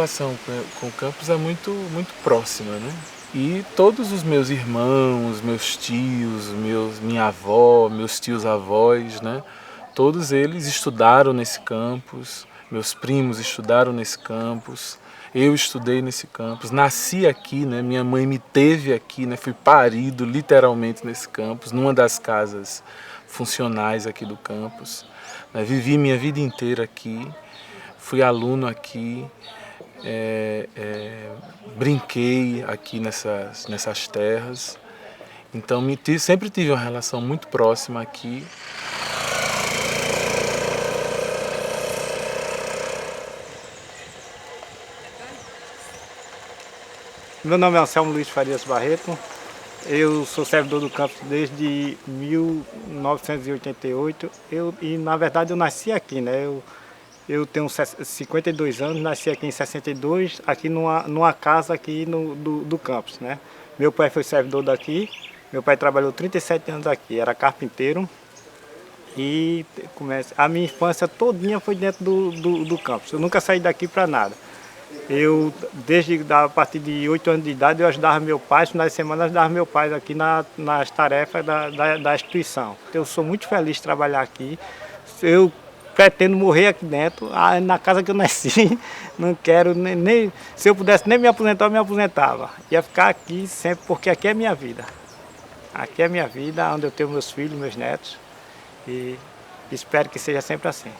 relação com o campus é muito próxima, né? E todos os meus irmãos, meus tios, minha avó, meus tios-avós, né? Todos eles estudaram nesse campus, meus primos estudaram nesse campus, eu estudei nesse campus, nasci aqui, né? Minha mãe me teve aqui, né? Fui parido literalmente nesse campus, numa das casas funcionais aqui do campus, né? Vivi minha vida inteira aqui, fui aluno aqui, brinquei aqui nessas terras, então sempre tive uma relação muito próxima aqui. Meu nome é Anselmo Luiz Farias Barreto, eu sou servidor do campus desde 1988 e na verdade eu nasci aqui, né? Eu tenho 52 anos, nasci aqui em 62, aqui numa casa aqui do campus, né? Meu pai foi servidor daqui, meu pai trabalhou 37 anos aqui, era carpinteiro e a minha infância todinha foi dentro do campus, eu nunca saí daqui para nada. A partir de 8 anos de idade, eu ajudava meu pai, finais de semana, ajudava meu pai aqui nas tarefas da instituição. Eu sou muito feliz de trabalhar aqui. Eu pretendo morrer aqui dentro, na casa que eu nasci. Não quero nem se eu pudesse nem me aposentar, eu me aposentava. Ia ficar aqui sempre, porque aqui é minha vida. Aqui é minha vida, onde eu tenho meus filhos, meus netos. E espero que seja sempre assim.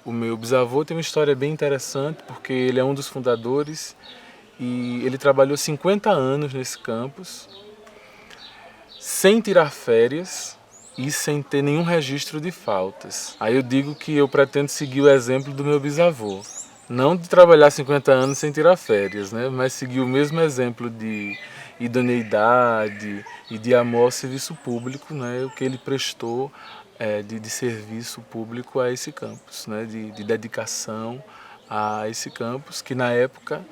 O meu bisavô tem uma história bem interessante, porque ele é um dos fundadores e ele trabalhou 50 anos nesse campus, sem tirar férias e sem ter nenhum registro de faltas. Aí eu digo que eu pretendo seguir o exemplo do meu bisavô. Não de trabalhar 50 anos sem tirar férias, né? Mas seguir o mesmo exemplo de idoneidade e de amor ao serviço público, né? O que ele prestou de serviço público a esse campus, né? De dedicação a esse campus, que na época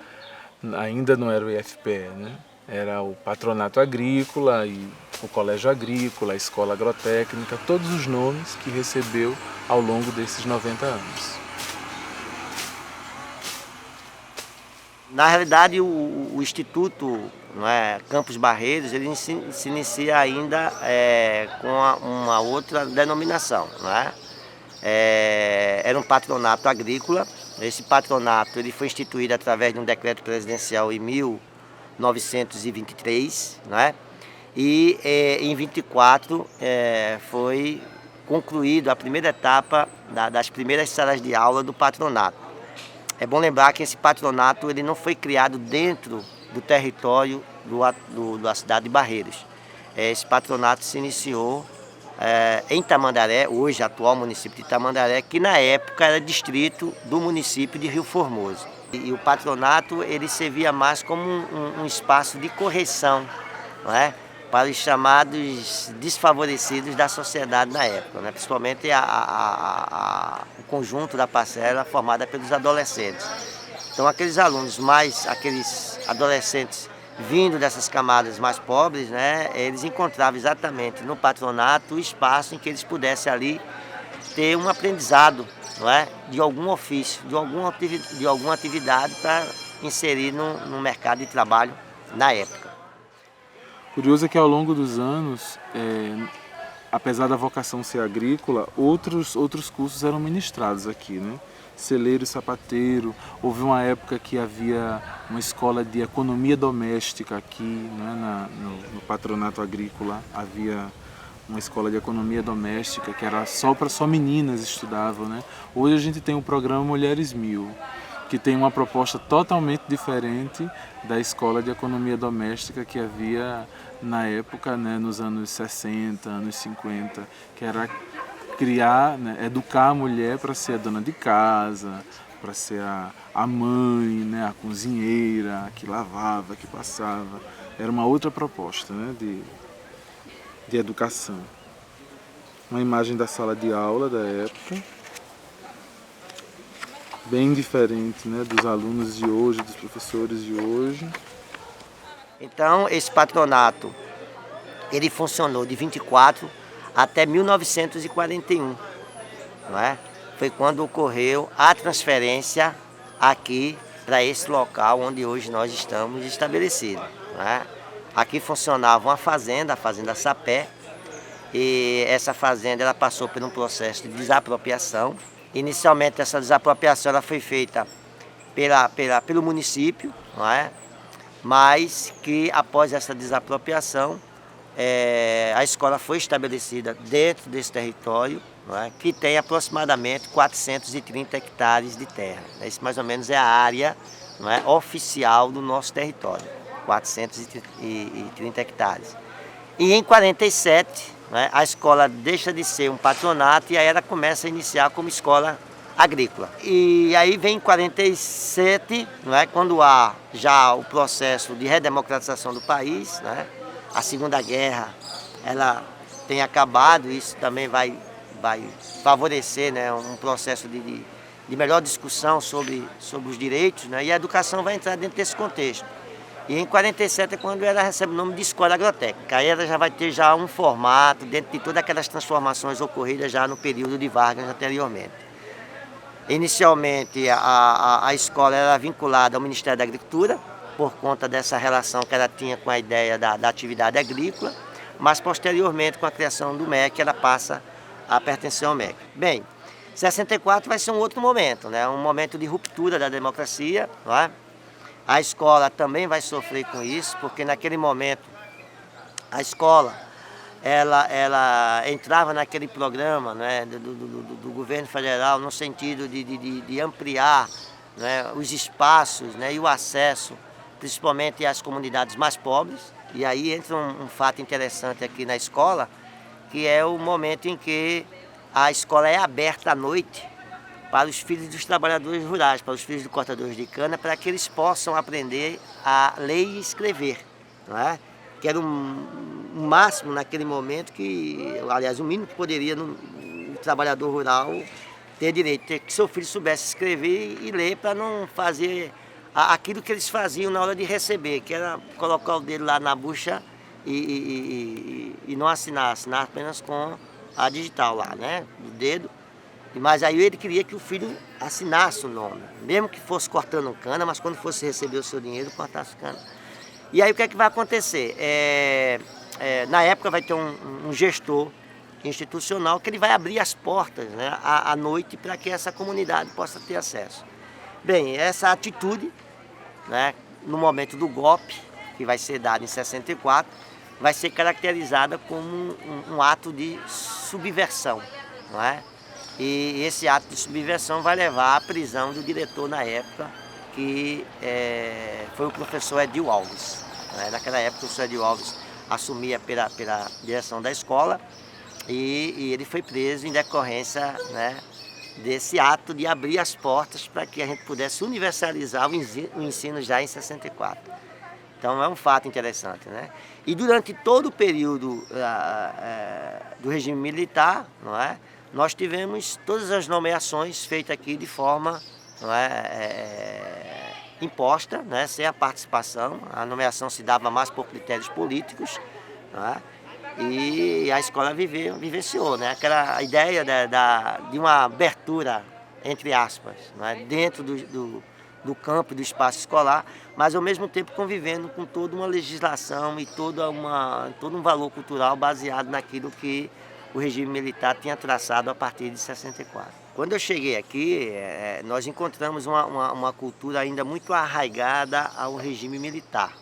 ainda não era o IFPE, né? Era o Patronato Agrícola e o Colégio Agrícola, a Escola Agrotécnica, todos os nomes que recebeu ao longo desses 90 anos. Na realidade, o Instituto, não é, Campos Barreiros, ele se inicia ainda com uma outra denominação. Não é? Era um patronato agrícola. Esse patronato ele foi instituído através de um decreto presidencial em 1923. Não é? E em 24 foi concluído a primeira etapa das primeiras salas de aula do patronato. É bom lembrar que esse patronato ele não foi criado dentro do território da cidade de Barreiros. Esse patronato se iniciou em Tamandaré, hoje atual município de Tamandaré, que na época era distrito do município de Rio Formoso. E o patronato ele servia mais como um espaço de correção, não é? Para os chamados desfavorecidos da sociedade na época, né? Principalmente o conjunto da parcela formada pelos adolescentes. Então aqueles adolescentes vindo dessas camadas mais pobres, né, eles encontravam exatamente no patronato o espaço em que eles pudessem ali ter um aprendizado, não é, de algum ofício, de alguma atividade para inserir no mercado de trabalho na época. Curioso é que ao longo dos anos, apesar da vocação ser agrícola, outros cursos eram ministrados aqui, né? Celeiro e sapateiro, houve uma época que havia uma escola de economia doméstica aqui, né? No patronato agrícola havia uma escola de economia doméstica que era só meninas estudavam, né? Hoje a gente tem o programa Mulheres 1000, que tem uma proposta totalmente diferente da escola de economia doméstica que havia na época, né, nos anos 60, anos 50, que era criar, né, educar a mulher para ser a dona de casa, para ser a mãe, né, a cozinheira, que lavava, que passava. Era uma outra proposta, né, de educação. Uma imagem da sala de aula da época, bem diferente, né, dos alunos de hoje, dos professores de hoje. Então, esse patronato, ele funcionou de 24 até 1941, não é? Foi quando ocorreu a transferência aqui para esse local onde hoje nós estamos estabelecidos, né? Aqui funcionava uma fazenda, a Fazenda Sapé, e essa fazenda ela passou por um processo de desapropriação. Inicialmente essa desapropriação ela foi feita pelo município, não é? Mas que após essa desapropriação, a escola foi estabelecida dentro desse território, não é? Que tem aproximadamente 430 hectares de terra. Esse mais ou menos é a área, não é, oficial do nosso território, 430 hectares. E em 47, né, a escola deixa de ser um patronato e aí ela começa a iniciar como escola agrícola. E aí vem em 47, né, quando há já o processo de redemocratização do país, né, a Segunda Guerra ela tem acabado, isso também vai favorecer, né, um processo de melhor discussão sobre os direitos, né, e a educação vai entrar dentro desse contexto. E em 47 é quando ela recebe o nome de Escola Agrotécnica. Aí ela já vai ter já um formato dentro de todas aquelas transformações ocorridas já no período de Vargas anteriormente. Inicialmente a escola era vinculada ao Ministério da Agricultura, por conta dessa relação que ela tinha com a ideia da atividade agrícola, mas posteriormente com a criação do MEC ela passa a pertencer ao MEC. Bem, 64 vai ser um outro momento, né? Um momento de ruptura da democracia, não é? A escola também vai sofrer com isso, porque naquele momento a escola ela entrava naquele programa, né, do governo federal no sentido de ampliar, né, os espaços, né, e o acesso, principalmente às comunidades mais pobres. E aí entra um fato interessante aqui na escola, que é o momento em que a escola é aberta à noite para os filhos dos trabalhadores rurais, para os filhos dos cortadores de cana, para que eles possam aprender a ler e escrever, não é? Que era um máximo naquele momento que, aliás, o mínimo que poderia o trabalhador rural ter direito, que seu filho soubesse escrever e ler para não fazer aquilo que eles faziam na hora de receber, que era colocar o dedo lá na bucha e não assinar apenas com a digital lá, né? O dedo. Mas aí ele queria que o filho assinasse o nome, mesmo que fosse cortando cana, mas quando fosse receber o seu dinheiro, cortasse cana. E aí o que é que vai acontecer? Na época vai ter um gestor institucional que ele vai abrir as portas, né, à noite para que essa comunidade possa ter acesso. Bem, essa atitude, né, no momento do golpe, que vai ser dado em 64, vai ser caracterizada como um ato de subversão, não é? E esse ato de subversão vai levar à prisão do diretor na época, que foi o professor Edil Alves. Naquela época o professor Edil Alves assumia pela direção da escola e ele foi preso em decorrência, né, desse ato de abrir as portas para que a gente pudesse universalizar o ensino já em 64. Então é um fato interessante, né? E durante todo o período do regime militar, não é? Nós tivemos todas as nomeações feitas aqui de forma, não é, imposta, né, sem a participação. A nomeação se dava mais por critérios políticos, não é? E a escola vivenciou, né, aquela ideia de uma abertura, entre aspas, não é, dentro do campo e do espaço escolar, mas ao mesmo tempo convivendo com toda uma legislação e todo um valor cultural baseado naquilo que o regime militar tinha traçado a partir de 64. Quando eu cheguei aqui, nós encontramos uma cultura ainda muito arraigada ao regime militar.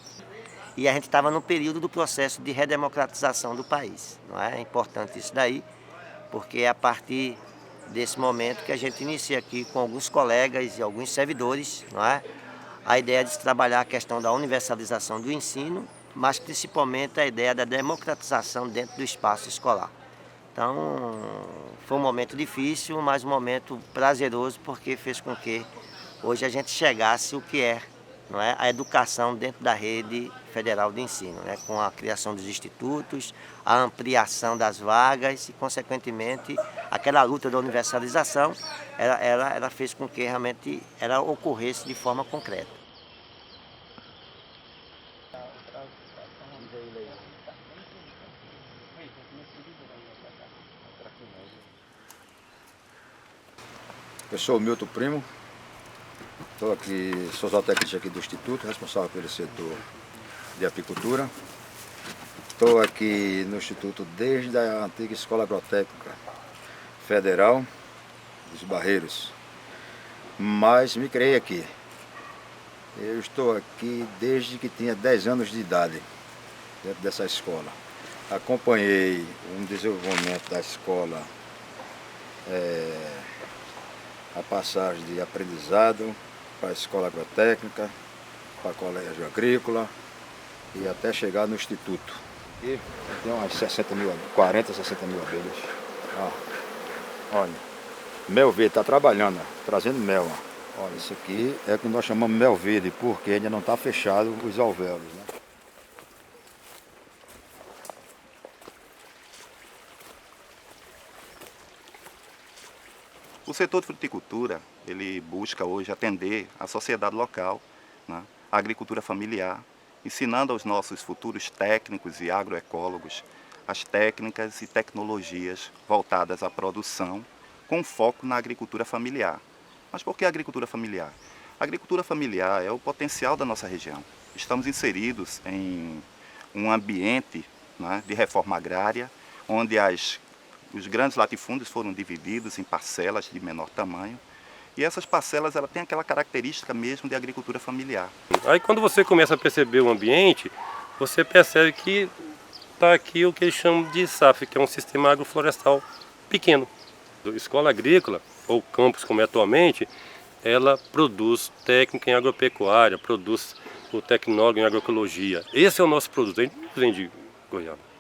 E a gente estava no período do processo de redemocratização do país. Não é? É importante isso daí, porque é a partir desse momento que a gente inicia aqui com alguns colegas e alguns servidores, não é? A ideia de se trabalhar a questão da universalização do ensino, mas principalmente a ideia da democratização dentro do espaço escolar. Então, foi um momento difícil, mas um momento prazeroso, porque fez com que hoje a gente chegasse o que é, não é, a educação dentro da rede federal de ensino, né, com a criação dos institutos, a ampliação das vagas e, consequentemente, aquela luta da universalização, ela fez com que realmente ela ocorresse de forma concreta. Eu sou o Milton Primo, Estou aqui, sou zootecnista aqui do Instituto, responsável pelo setor de apicultura. Estou aqui no Instituto desde a antiga Escola Agrotécnica Federal dos Barreiros, mas me criei aqui. Eu estou aqui desde que tinha 10 anos de idade, dentro dessa escola. Acompanhei um desenvolvimento da escola, a passagem de aprendizado para a escola agrotécnica, para o colégio agrícola e até chegar no instituto. E tem umas 40, 60 mil abelhas. Olha, mel verde, está trabalhando, trazendo mel. Olha, isso aqui é o que nós chamamos mel verde, porque ainda não está fechado os alvéolos, né? O setor de fruticultura, ele busca hoje atender a sociedade local, né, a agricultura familiar, ensinando aos nossos futuros técnicos e agroecólogos as técnicas e tecnologias voltadas à produção, com foco na agricultura familiar. Mas por que a agricultura familiar? A agricultura familiar é o potencial da nossa região. Estamos inseridos em um ambiente, né, de reforma agrária, onde os grandes latifúndios foram divididos em parcelas de menor tamanho, e essas parcelas ela tem aquela característica mesmo de agricultura familiar. Aí quando você começa a perceber o ambiente, você percebe que está aqui o que eles chamam de SAF, que é um sistema agroflorestal pequeno. A escola agrícola, ou campus como é atualmente, ela produz técnica em agropecuária, produz o tecnólogo em agroecologia. Esse é o nosso produto, a gente não vende goiaba.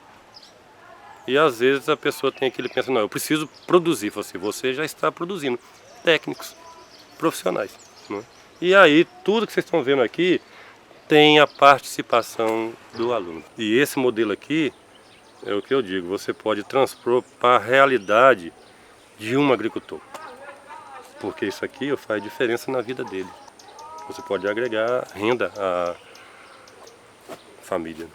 E às vezes a pessoa tem aquele pensa, não, eu preciso produzir. Você já está produzindo técnicos profissionais, né? E aí tudo que vocês estão vendo aqui tem a participação do aluno. E esse modelo aqui é o que eu digo, você pode transpor para a realidade de um agricultor. Porque isso aqui faz diferença na vida dele. Você pode agregar renda à família.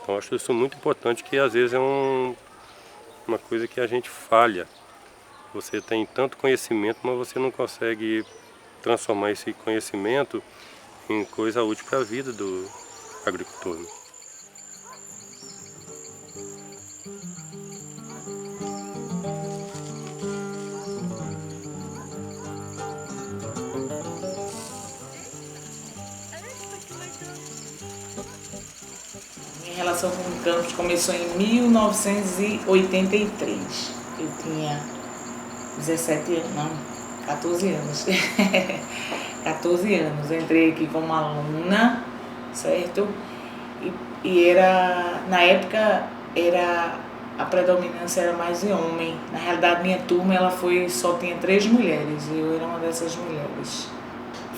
Então, eu acho isso muito importante, que às vezes é uma coisa que a gente falha. Você tem tanto conhecimento, mas você não consegue transformar esse conhecimento em coisa útil para a vida do agricultor, né? Minha relação com o campus começou em 1983. Eu tinha 17 anos, não, 14 anos. 14 anos. Entrei aqui como aluna, certo? E era, na época, a predominância era mais de homem. Na realidade, minha turma só tinha 3 mulheres e eu era uma dessas mulheres.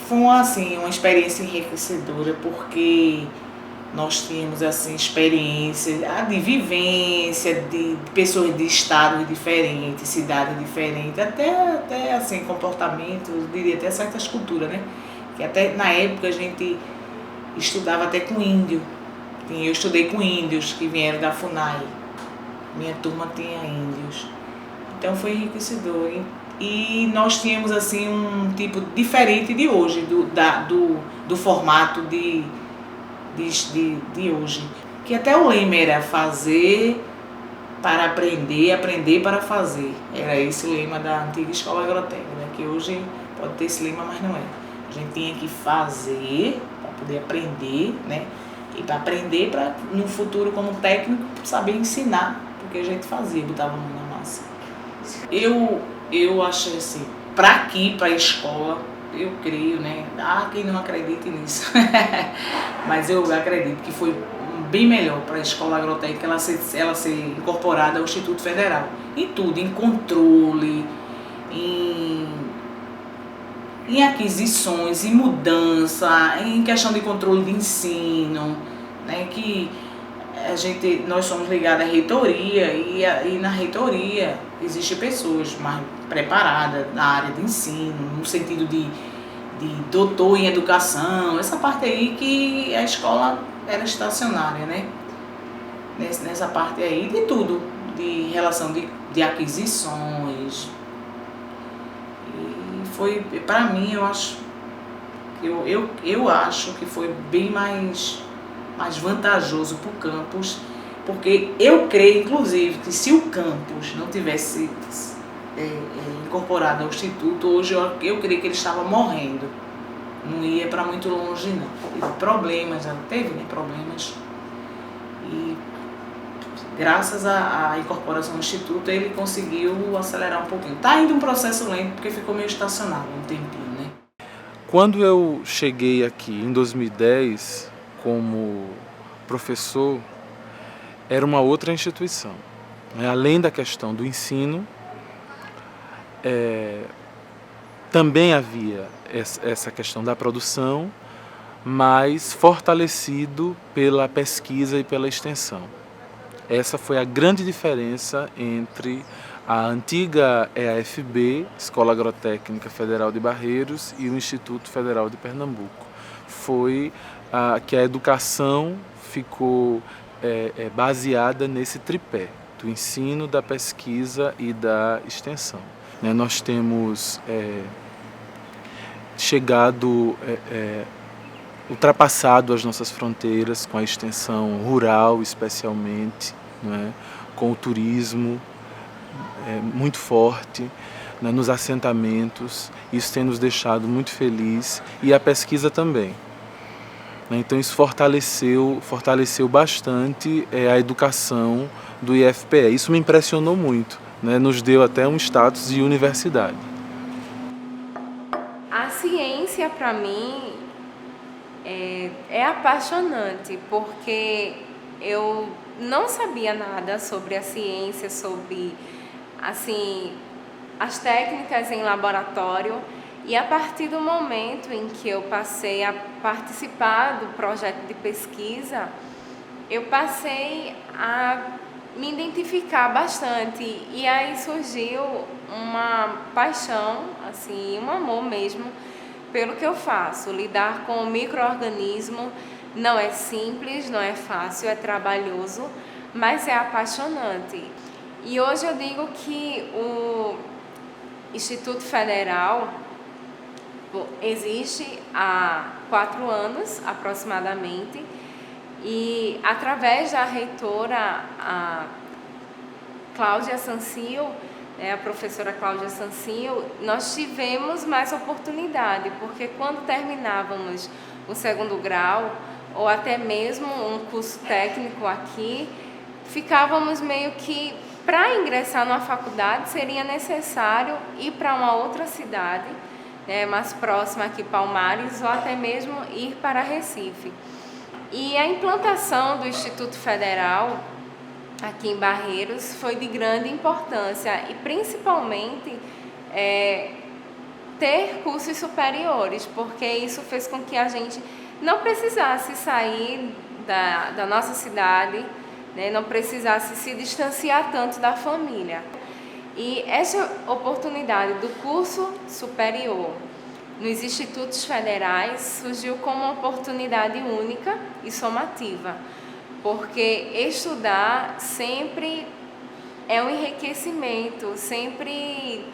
Foi uma experiência enriquecedora, porque nós tínhamos assim, experiência de vivência, de pessoas de estados diferentes, cidades diferentes, até assim, comportamento, eu diria até certas culturas, né? Que até na época a gente estudava até com índio. Eu estudei com índios que vieram da FUNAI. Minha turma tinha índios. Então foi enriquecedor. E nós tínhamos assim um tipo diferente de hoje, do formato de hoje. Que até o lema era fazer para aprender, aprender para fazer. Era esse o lema da antiga escola agrotécnica, né? Que hoje pode ter esse lema, mas não é. A gente tinha que fazer para poder aprender, né? E para aprender, para no futuro como técnico, saber ensinar, porque a gente fazia, botava a mão na massa. Eu achei assim, para a escola, eu creio, né? Quem não acredite nisso. Mas eu acredito que foi bem melhor para a escola agrotécnica ela ser incorporada ao Instituto Federal. Em tudo, em controle, em aquisições, em mudança, em questão de controle de ensino, né? Que nós somos ligados à reitoria e na reitoria existem pessoas mais preparadas na área de ensino, no sentido de doutor em educação, essa parte aí que a escola era estacionária, né? Nessa parte aí de tudo, de relação de aquisições. E foi, para mim, eu acho Eu acho que foi bem mais vantajoso para o campus, porque eu creio, inclusive, que se o campus não tivesse incorporado ao Instituto, hoje eu creio que ele estava morrendo. Não ia para muito longe, não. Teve problemas, já teve, né, problemas. E graças à incorporação do Instituto, ele conseguiu acelerar um pouquinho. Está indo um processo lento, porque ficou meio estacionado um tempinho, né? Quando eu cheguei aqui em 2010 como professor, era uma outra instituição. Além da questão do ensino, também havia essa questão da produção, mas fortalecido pela pesquisa e pela extensão. Essa foi a grande diferença entre a antiga EAFB, Escola Agrotécnica Federal de Barreiros, e o Instituto Federal de Pernambuco. Foi que a educação ficou baseada nesse tripé, do ensino, da pesquisa e da extensão. Nós temos ultrapassado as nossas fronteiras com a extensão rural, especialmente, com o turismo muito forte, nos assentamentos. Isso tem nos deixado muito felizes, e a pesquisa também. Então isso fortaleceu bastante a educação do IFPE. Isso me impressionou muito, nos deu até um status de universidade. A ciência, para mim, é apaixonante, porque eu não sabia nada sobre a ciência, sobre as técnicas em laboratório, e a partir do momento em que eu passei a participar do projeto de pesquisa, eu passei a me identificar bastante, e aí surgiu uma paixão, um amor mesmo pelo que eu faço. Lidar com o micro-organismo não é simples, não é fácil, é trabalhoso, mas é apaixonante. E hoje eu digo que o Instituto Federal existe há 4 anos aproximadamente, e através da reitora, a Cláudia Sancio, a professora Cláudia Sancio, nós tivemos mais oportunidade, porque quando terminávamos o 2º grau, ou até mesmo um curso técnico aqui, ficávamos meio que, para ingressar numa faculdade, seria necessário ir para uma outra cidade, mais próxima aqui, Palmares, ou até mesmo ir para Recife. E a implantação do Instituto Federal aqui em Barreiros foi de grande importância, e principalmente ter cursos superiores, porque isso fez com que a gente não precisasse sair da nossa cidade, não precisasse se distanciar tanto da família. E essa oportunidade do curso superior nos institutos federais surgiu como uma oportunidade única e somativa, porque estudar sempre é um enriquecimento, sempre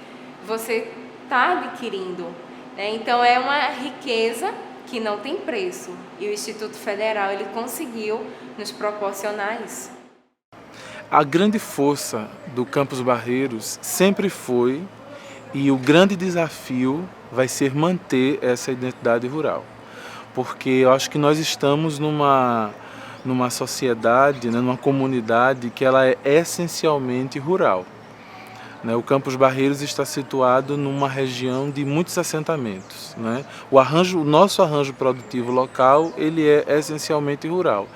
você está adquirindo, Então é uma riqueza que não tem preço, e o Instituto Federal ele conseguiu nos proporcionar isso. A grande força do Campus Barreiros sempre foi, e o grande desafio vai ser manter essa identidade rural, porque eu acho que nós estamos numa sociedade, numa comunidade que ela é essencialmente rural. O Campus Barreiros está situado numa região de muitos assentamentos. O nosso arranjo produtivo local ele é essencialmente rural.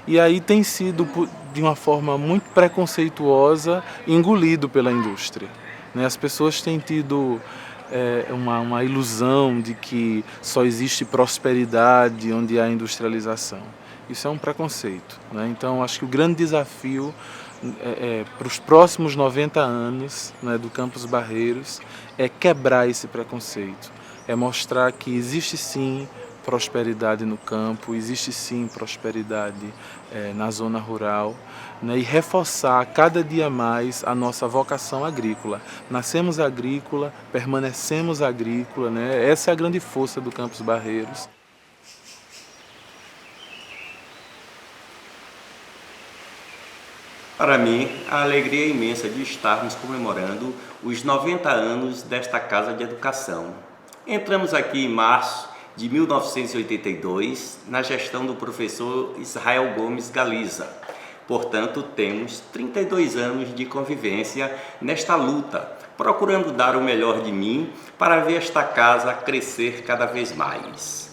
E aí tem sido, de uma forma muito preconceituosa, engolido pela indústria. As pessoas têm tido uma ilusão de que só existe prosperidade onde há industrialização. Isso é um preconceito. Então, acho que o grande desafio para os próximos 90 anos do Campus Barreiros é quebrar esse preconceito, é mostrar que existe sim prosperidade no campo, existe sim prosperidade na zona rural, né, e reforçar cada dia mais a nossa vocação agrícola. Nascemos agrícola, permanecemos agrícola, né? Essa é a grande força do Campos Barreiros. Para mim, a alegria é imensa de estarmos comemorando os 90 anos desta Casa de Educação. Entramos aqui em março de 1982, na gestão do professor Israel Gomes Galiza. Portanto, temos 32 anos de convivência nesta luta, procurando dar o melhor de mim para ver esta casa crescer cada vez mais.